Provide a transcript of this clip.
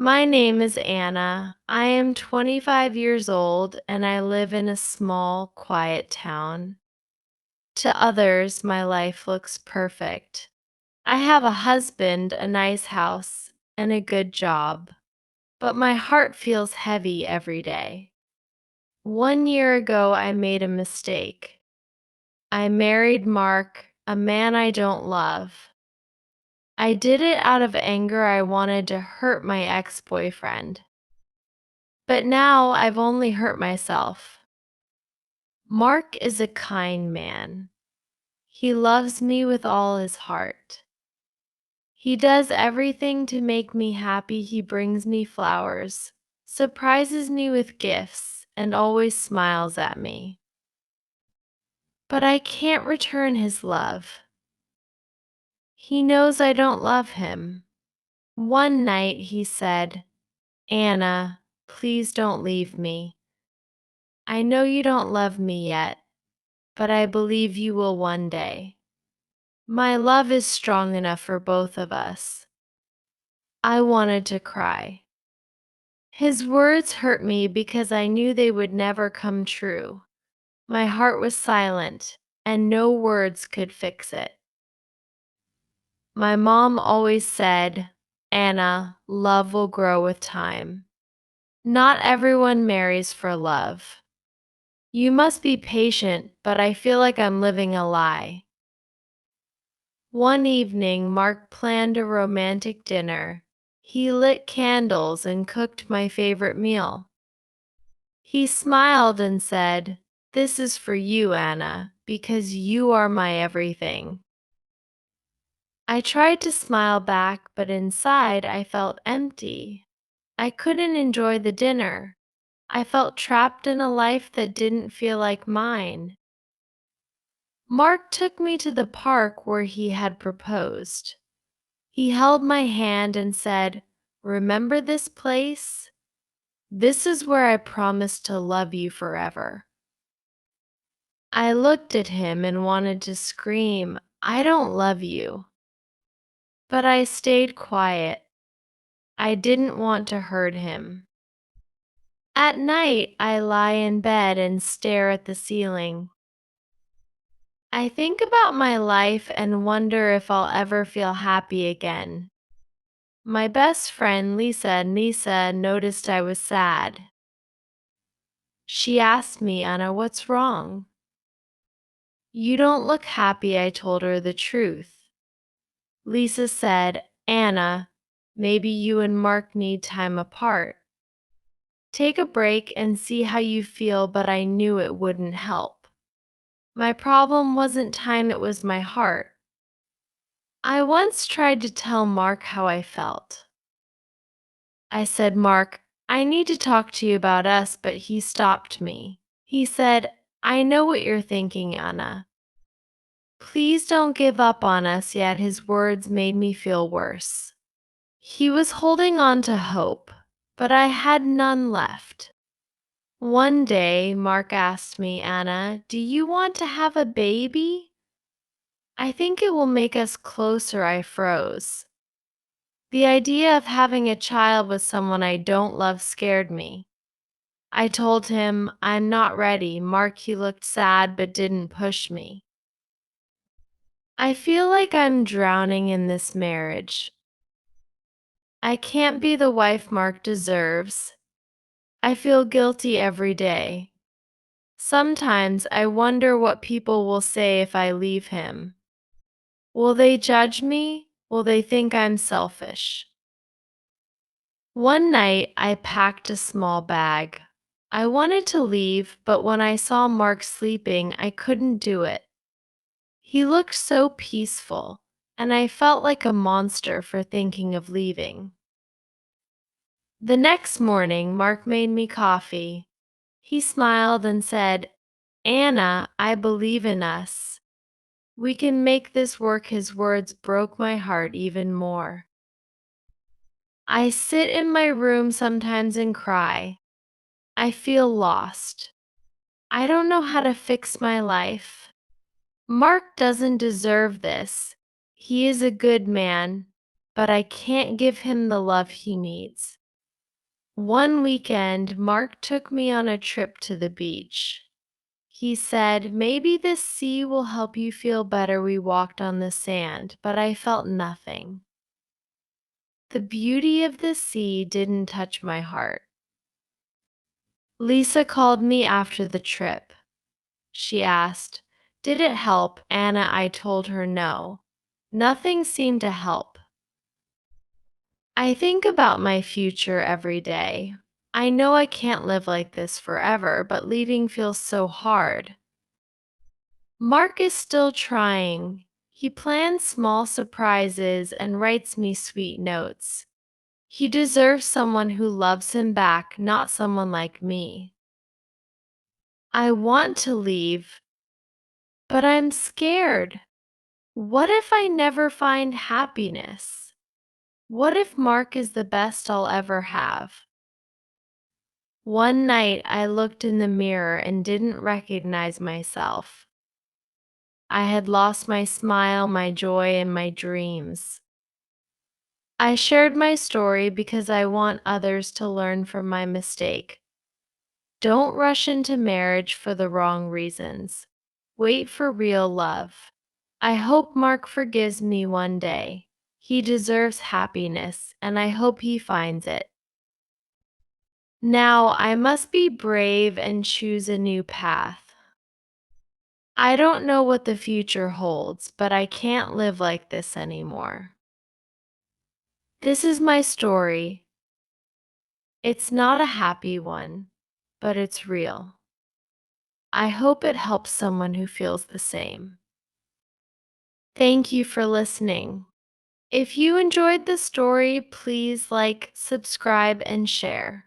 My name is Anna. I am 25 years old and I live in a small, quiet town. To others, my life looks perfect. I have a husband, a nice house, and a good job. But my heart feels heavy every day. 1 year ago, I made a mistake. I married Mark, a man I don't love. I did it out of anger. I wanted to hurt my ex-boyfriend. But now I've only hurt myself. Mark is a kind man. He loves me with all his heart. He does everything to make me happy. He brings me flowers, surprises me with gifts, and always smiles at me. But I can't return his love. He knows I don't love him. One night he said, "Anna, please don't leave me. I know you don't love me yet, but I believe you will one day. My love is strong enough for both of us." I wanted to cry. His words hurt me because I knew they would never come true. My heart was silent, and no words could fix it. My mom always said, "Anna, love will grow with time. Not everyone marries for love. You must be patient, but I feel like I'm living a lie." One evening, Mark planned a romantic dinner. He lit candles and cooked my favorite meal. He smiled and said, "This is for you, Anna, because you are my everything." I tried to smile back, but inside I felt empty. I couldn't enjoy the dinner. I felt trapped in a life that didn't feel like mine. Mark took me to the park where he had proposed. He held my hand and said, "Remember this place? This is where I promised to love you forever." I looked at him and wanted to scream, "I don't love you." But I stayed quiet. I didn't want to hurt him. At night, I lie in bed and stare at the ceiling. I think about my life and wonder if I'll ever feel happy again. My best friend Lisa noticed I was sad. She asked me, "Anna, what's wrong?" "You don't look happy," I told her the truth. Lisa said, "Anna, maybe you and Mark need time apart. Take a break and see how you feel," but I knew it wouldn't help. My problem wasn't time, it was my heart. I once tried to tell Mark how I felt. I said, "Mark, I need to talk to you about us," but he stopped me. He said, "I know what you're thinking, Anna. Please don't give up on us yet." His words made me feel worse. He was holding on to hope, but I had none left. One day, Mark asked me, "Anna, do you want to have a baby? I think it will make us closer." I froze. The idea of having a child with someone I don't love scared me. I told him, "I'm not ready." Mark, he looked sad but didn't push me. I feel like I'm drowning in this marriage. I can't be the wife Mark deserves. I feel guilty every day. Sometimes I wonder what people will say if I leave him. Will they judge me? Will they think I'm selfish? One night, I packed a small bag. I wanted to leave, but when I saw Mark sleeping, I couldn't do it. He looked so peaceful, and I felt like a monster for thinking of leaving. The next morning, Mark made me coffee. He smiled and said, "Anna, I believe in us. We can make this work." His words broke my heart even more. I sit in my room sometimes and cry. I feel lost. I don't know how to fix my life. Mark doesn't deserve this. He is a good man, but I can't give him the love he needs. One weekend, Mark took me on a trip to the beach. He said, "Maybe this sea will help you feel better." We walked on the sand, but I felt nothing. The beauty of the sea didn't touch my heart. Lisa called me after the trip. She asked, "Did it help?" Anna, I told her no. Nothing seemed to help. I think about my future every day. I know I can't live like this forever, but leaving feels so hard. Mark is still trying. He plans small surprises and writes me sweet notes. He deserves someone who loves him back, not someone like me. I want to leave, but I'm scared. What if I never find happiness? What if Mark is the best I'll ever have? One night I looked in the mirror and didn't recognize myself. I had lost my smile, my joy, and my dreams. I shared my story because I want others to learn from my mistake. Don't rush into marriage for the wrong reasons. Wait for real love. I hope Mark forgives me one day. He deserves happiness, and I hope he finds it. Now I must be brave and choose a new path. I don't know what the future holds, but I can't live like this anymore. This is my story. It's not a happy one, but it's real. I hope it helps someone who feels the same. Thank you for listening. If you enjoyed the story, please like, subscribe, and share.